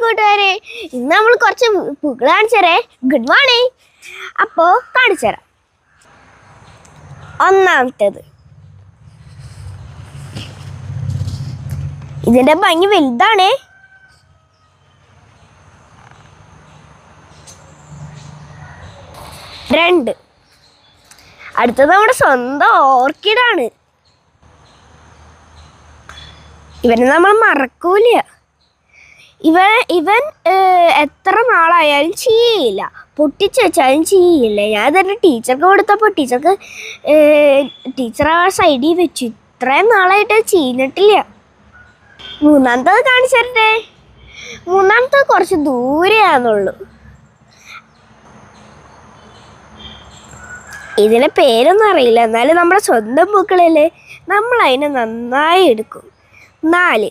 കൂട്ടുകാരെ, ഇന്ന് നമ്മൾ കുറച്ച് പൂക്കൾ കാണിച്ചേരേ. Good morning. അപ്പോൾ കാണിച്ചുതരാം. ഒന്നാമത്തേത്, ഇതിന്റെ ഭംഗി വലുതാണേ. രണ്ട്, അടുത്തത് നമ്മുടെ സ്വന്തം ഓർക്കിഡാണ്. ഇവനെ നമ്മൾ മറക്കൂല. ഇവൻ എത്ര നാളായാലും ചെയ്യില്ല, പൊട്ടിച്ച് വെച്ചാലും ചെയ്യില്ല. ഞാൻ തന്നെ ടീച്ചർക്ക് കൊടുത്തപ്പോൾ ടീച്ചർ ആ സൈഡിൽ വെച്ചു. ഇത്രയും നാളായിട്ട് ചെയ്തിട്ടില്ല. മൂന്നാമത്തത് കാണിച്ചു തരട്ടെ. മൂന്നാമത്തത് കുറച്ച് ദൂരെയാണെന്നുള്ളൂ. ഇതിൻ്റെ പേരൊന്നും അറിയില്ല, എന്നാലും നമ്മുടെ സ്വന്തം പൂക്കളല്ലേ, നമ്മൾ അതിനെ നന്നായി എടുക്കും. 4,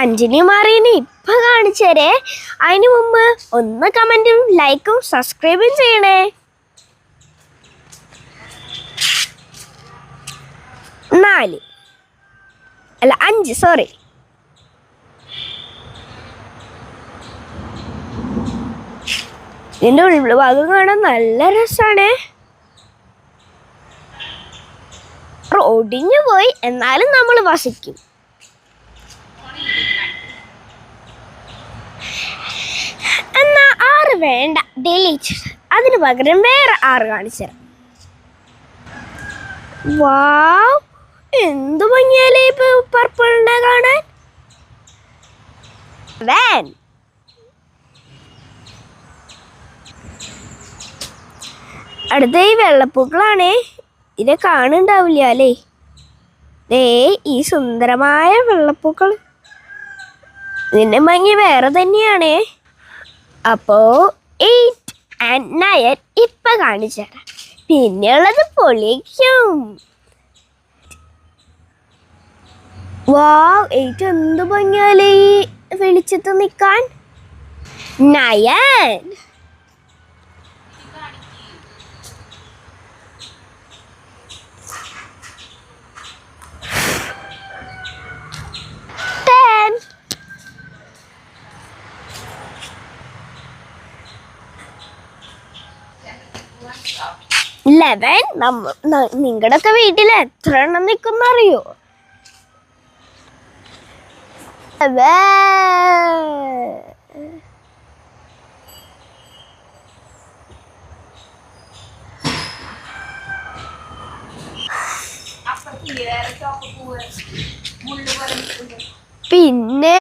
അഞ്ജനി മാറിയനെ ഇപ്പൊ കാണിച്ചേരേ. അതിന് മുമ്പ് ഒന്ന് കമന്റും ലൈക്കും സബ്സ്ക്രൈബും ചെയ്യണേ. 5 സോറി. ഇതിന്റെ ഉൾഭാഗം കാണാൻ നല്ല രസാണ്. ഒടിഞ്ഞു പോയി, എന്നാലും നമ്മൾ വസിക്കും. എന്നാ 6 വേണ്ട, ഡിലീറ്റ്. അതിന് പകരം വേറെ 6 കാണിച്ചു തരാം. വാവ്, എന്തു ഭംഗിയല്ലേ ഇപ്പൊ പർപ്പിളിനെ കാണാൻ. അടുത്ത ഈ വെള്ളപ്പൂക്കളാണേ. ഇതിനെ കാണുന്നുണ്ടാവില്ല അല്ലേ. ഈ സുന്ദരമായ വെള്ളപ്പൂക്കൾ, ഇതിന്റെ ഭംഗി വേറെ തന്നെയാണേ. അപ്പോ 8 and 9 ഇപ്പൊ കാണിച്ചു തരാം. പിന്നെയുള്ളത് പൊളിക്കും. വാവ്, 8 എന്ത് ഭംഗിയാലേ ഈ വെളിച്ചത്ത് നിൽക്കാൻ. 9, നിങ്ങളുടെയൊക്കെ വീട്ടിൽ എത്ര എണ്ണം നിൽക്കുന്നറിയോ? പിന്നെ